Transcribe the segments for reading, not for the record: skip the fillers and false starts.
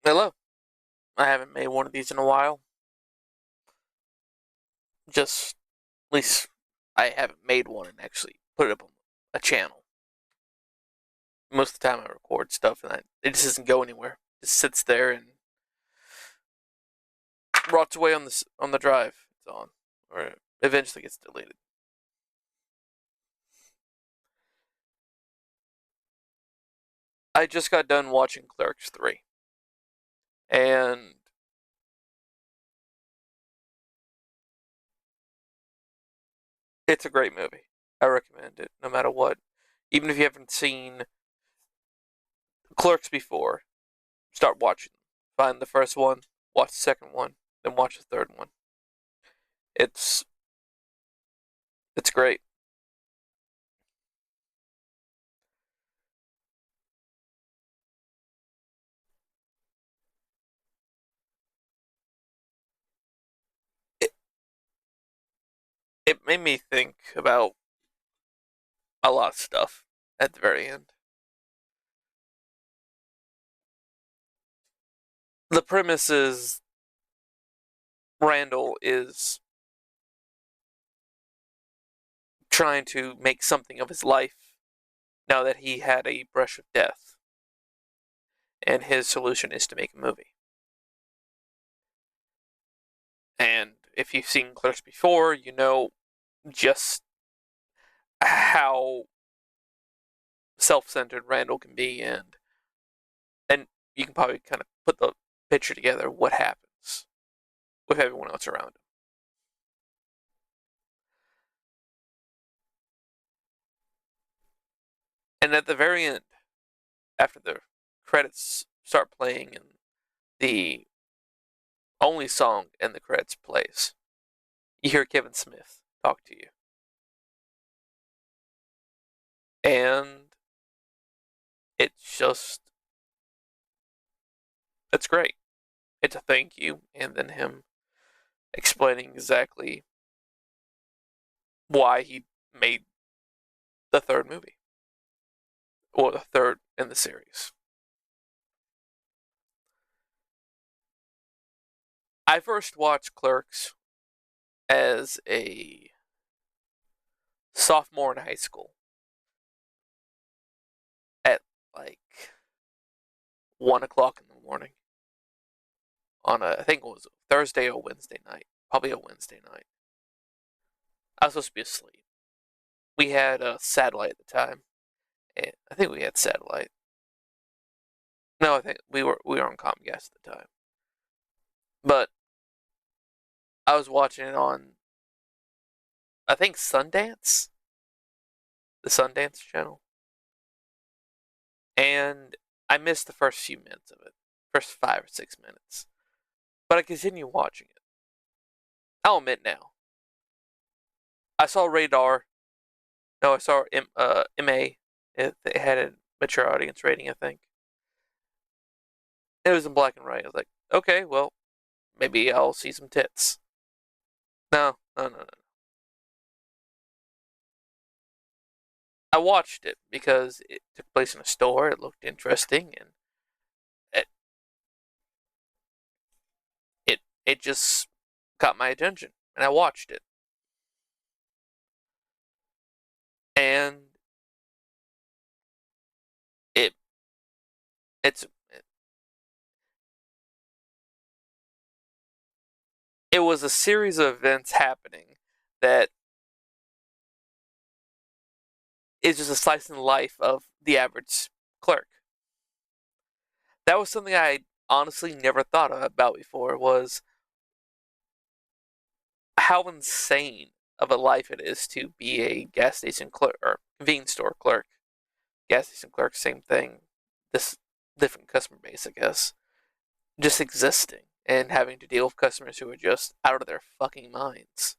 Hello. I haven't made one of these in a while. Just, at least, I haven't made one and actually put it up on a channel. Most of the time I record stuff and it just doesn't go anywhere. It just sits there and rots away on the drive it's on. Or it eventually gets deleted. I just got done watching Clerks 3. And it's a great movie. I recommend it, no matter what. Even if you haven't seen Clerks before, start watching them. Find the first one, watch the second one, then watch the third one. It's it's great. It, it made me think about a lot of stuff at the very end. The premise is Randall is trying to make something of his life now that he had a brush of death, and his solution is to make a movie. And if you've seen Clerks before, you know just how self-centered Randall can be, and you can probably kind of put the picture together what happens with everyone else around him. And at the very end, after the credits start playing and the only song in the credits plays, you hear Kevin Smith talk to you. And it's just, it's great. It's a thank you, and then him explaining exactly why he made the third movie, or the third in the series. I first watched Clerks as a sophomore in high school at like 1 o'clock in the morning on I think it was a Thursday or Wednesday night, probably a Wednesday night. I was supposed to be asleep. We had a satellite at the time, and I think we had satellite. No, I think we were on Comcast at the time. But I was watching it on, I think, Sundance, the Sundance channel, and I missed the first few minutes of it, first 5 or 6 minutes. But I continued watching it. I'll admit now, I saw Radar. No, I saw MA. It had a mature audience rating, I think. It was in black and white. I was like, okay, well, maybe I'll see some tits. No, no, no, no. I watched it because it took place in a store. It looked interesting, and it it just caught my attention, and I watched it. And it it's it was a series of events happening that is just a slice in the life of the average clerk. That was something I honestly never thought about before, was how insane of a life it is to be a gas station clerk or convenience store clerk. Gas station clerk, same thing. This different customer base, I guess. Just existing and having to deal with customers who are just out of their fucking minds.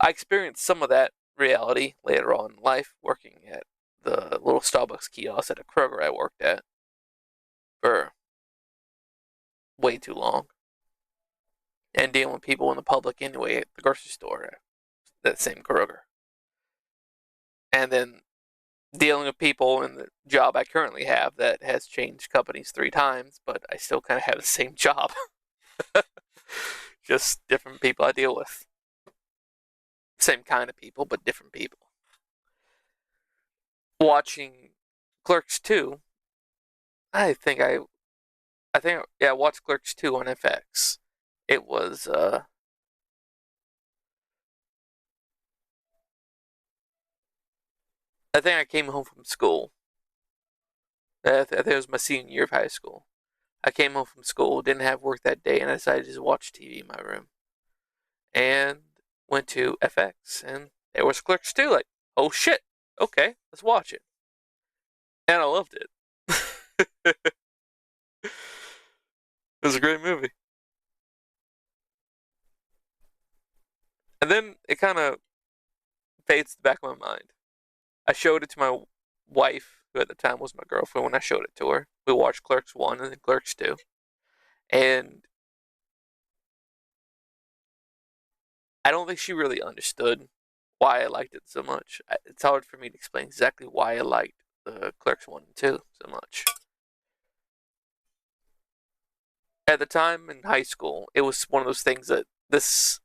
I experienced some of that reality later on in life working at the little Starbucks kiosk at a Kroger I worked at for way too long. And dealing with people in the public anyway at the grocery store, that same Kroger. And then dealing with people in the job I currently have that has changed companies 3 times, but I still kind of have the same job. Just different people I deal with. Same kind of people, but different people. Watching Clerks 2, I think I watched Clerks 2 on FX. It was I think I came home from school. I think it was my senior year of high school. I came home from school, didn't have work that day, and I decided to just watch TV in my room. And went to FX, and there was Clerks 2. Like, oh shit, okay, let's watch it. And I loved it. It was a great movie. And then it kind of fades to the back of my mind. I showed it to my wife, who at the time was my girlfriend, when I showed it to her. We watched Clerks 1 and then Clerks 2. And I don't think she really understood why I liked it so much. It's hard for me to explain exactly why I liked the Clerks 1 and 2 so much. At the time in high school, it was one of those things that this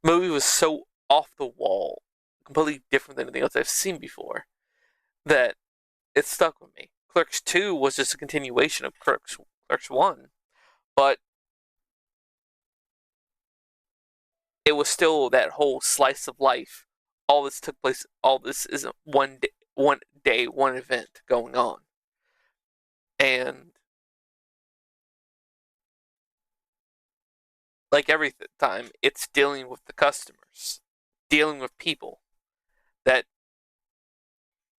movie was so off the wall, completely different than anything else I've seen before, that it stuck with me. Clerks 2 was just a continuation of Clerks 1, but it was still that whole slice of life. All this took place, all this isn't one event going on. And like every time, it's dealing with the customers, dealing with people that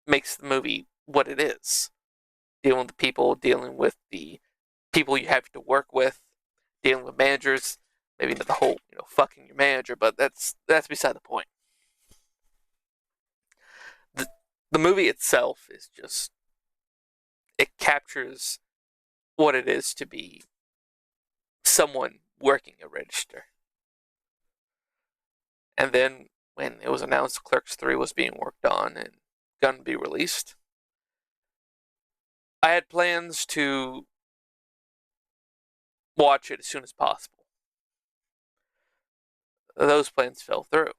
makes the movie what it is. Dealing with the people, dealing with the people you have to work with, dealing with managers. Maybe not the whole, fucking your manager, but that's beside the point. The, the movie itself is just, it captures what it is to be someone working a register. And then when it was announced Clerks 3 was being worked on and going to be released, I had plans to watch it as soon as possible. Those plans fell through.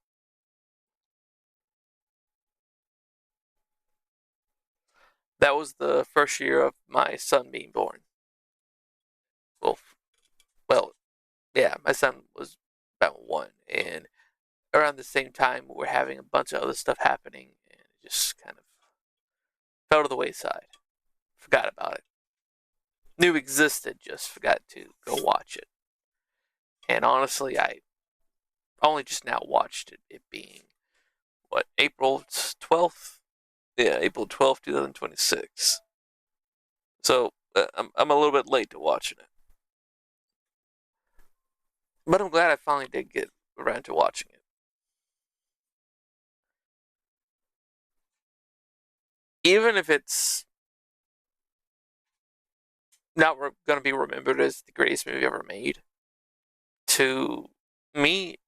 That was the first year of my son being born. Well, well, yeah, my son was about 1, and around the same time we were having a bunch of other stuff happening, and it just kind of fell to the wayside. Forgot about it. Knew existed, just forgot to go watch it. And honestly, I only just now watched it. It being what, April 12th? Yeah, April 12th, 2026. So I'm a little bit late to watching it, but I'm glad I finally did get around to watching it. Even if it's not going to be remembered as the greatest movie ever made, to me,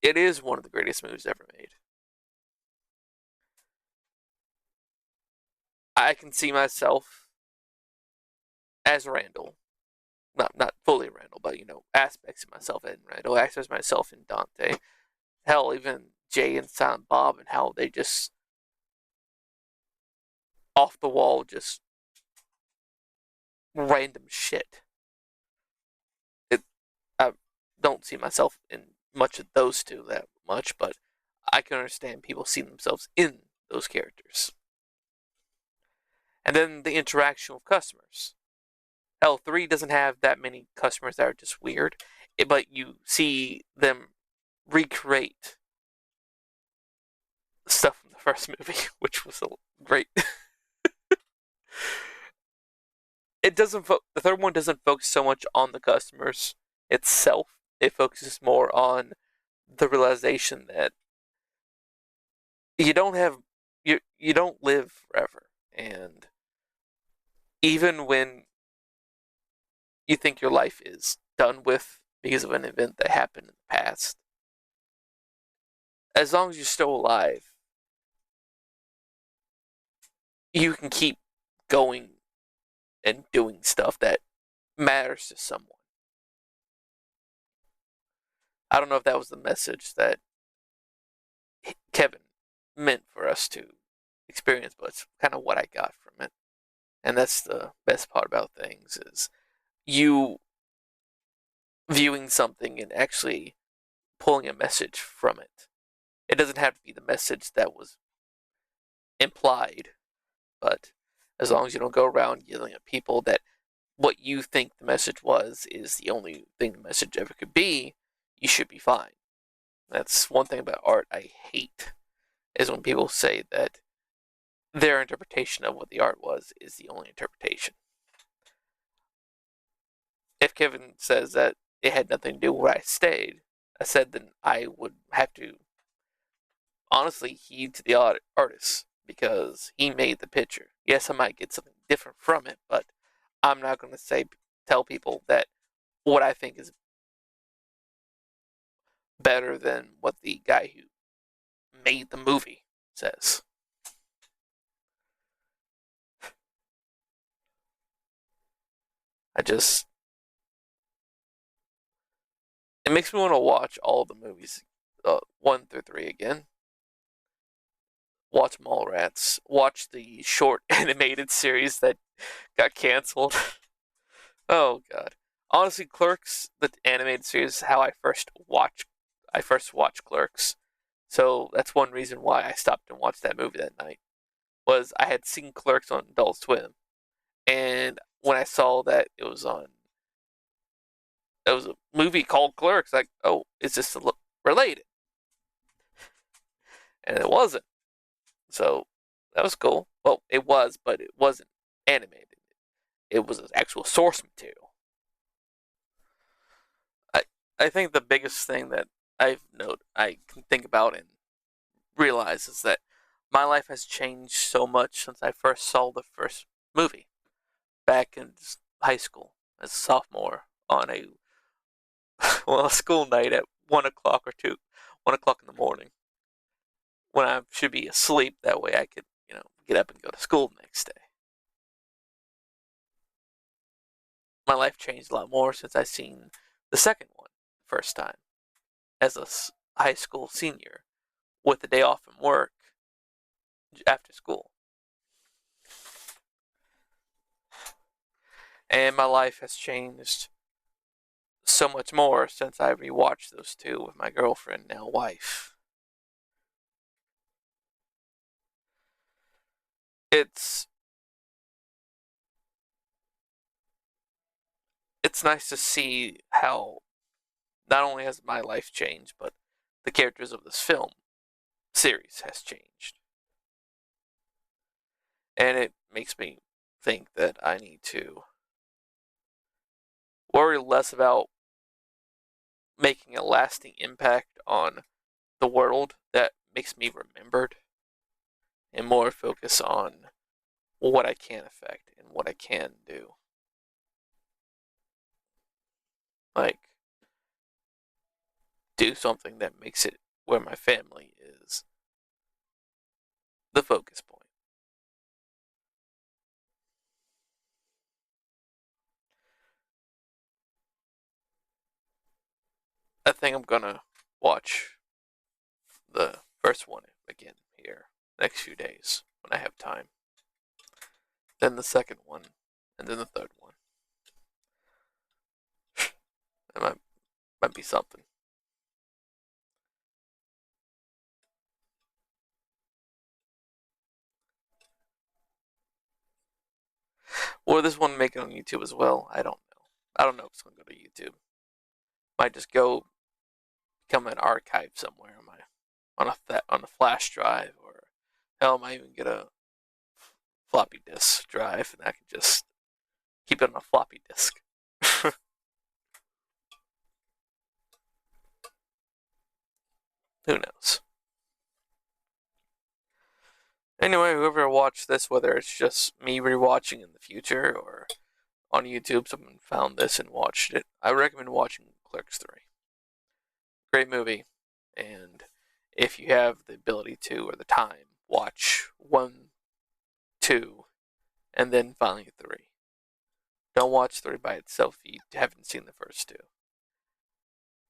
it is one of the greatest movies ever made. I can see myself as Randall, not fully Randall, but aspects of myself in Randall, aspects of myself in Dante. Hell, even Jay and Silent Bob, and how they just off the wall, just random shit. It, I don't see myself in much of those two that much, but I can understand people seeing themselves in those characters. And then the interaction with customers. Hell, 3 doesn't have that many customers that are just weird, but you see them recreate stuff from the first movie, which was great. It doesn't. The third one doesn't focus so much on the customers itself. It focuses more on the realization that you don't have you don't live forever, and even when you think your life is done with because of an event that happened in the past, as long as you're still alive, you can keep going and doing stuff that matters to someone. I don't know if that was the message that Kevin meant for us to experience, but it's kind of what I got from it. And that's the best part about things is you viewing something and actually pulling a message from it. It doesn't have to be the message that was implied, but as long as you don't go around yelling at people that what you think the message was is the only thing the message ever could be, you should be fine. That's one thing about art I hate, is when people say that their interpretation of what the art was is the only interpretation. If Kevin says that it had nothing to do with where I said then I would have to honestly heed to the artist because he made the picture. Yes, I might get something different from it, but I'm not going to tell people that what I think is better than what the guy who made the movie says. I just it makes me want to watch all the movies, 1 through 3 again. Watch Mallrats. Watch the short animated series that got canceled. Oh god. Honestly, Clerks, the animated series, is how I first watched Clerks. So that's one reason why I stopped and watched that movie that night. Was I had seen Clerks on Adult Swim, and when I saw that it was a movie called Clerks, like, oh, is this related? And it wasn't. So that was cool. Well, it was, but it wasn't animated. It was an actual source material. I I think the biggest thing that I can think about and realize is that my life has changed so much since I first saw the first movie back in high school as a sophomore on a a school night at 1 o'clock or 1 o'clock in the morning when I should be asleep. That way I could get up and go to school the next day. My life changed a lot more since I seen the second one the first time as a high school senior with the day off from work after school. And my life has changed so much more since I rewatched those two with my girlfriend, now wife. It's it's nice to see how not only has my life changed, but the characters of this film series has changed. And it makes me think that I need to worry less about making a lasting impact on the world that makes me remembered and more focus on what I can affect and what I can do. Like, do something that makes it where my family is the focus point. I think I'm gonna watch the first one again here next few days when I have time. Then the second one, and then the third one. That might be something. Or this one make it on YouTube as well. I don't know. I don't know if it's gonna go to YouTube. Might just go become an archive somewhere on a flash drive, or hell, I might even get a floppy disk drive, and I can just keep it on a floppy disk. Who knows? Anyway, whoever watched this, whether it's just me rewatching in the future or on YouTube, someone found this and watched it, I recommend watching Clerks 3. Great movie, and if you have the ability to or the time, watch 1, 2, and then finally 3. Don't watch 3 by itself if you haven't seen the first 2.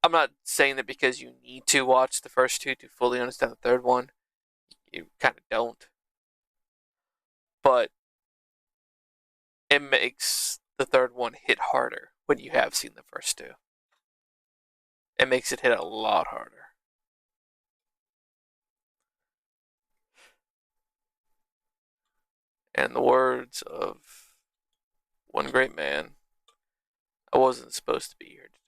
I'm not saying that because you need to watch the first 2 to fully understand the third one. You kind of don't. But it makes the third one hit harder when you have seen the first 2. It makes it hit a lot harder. And the words of one great man, I wasn't supposed to be here today.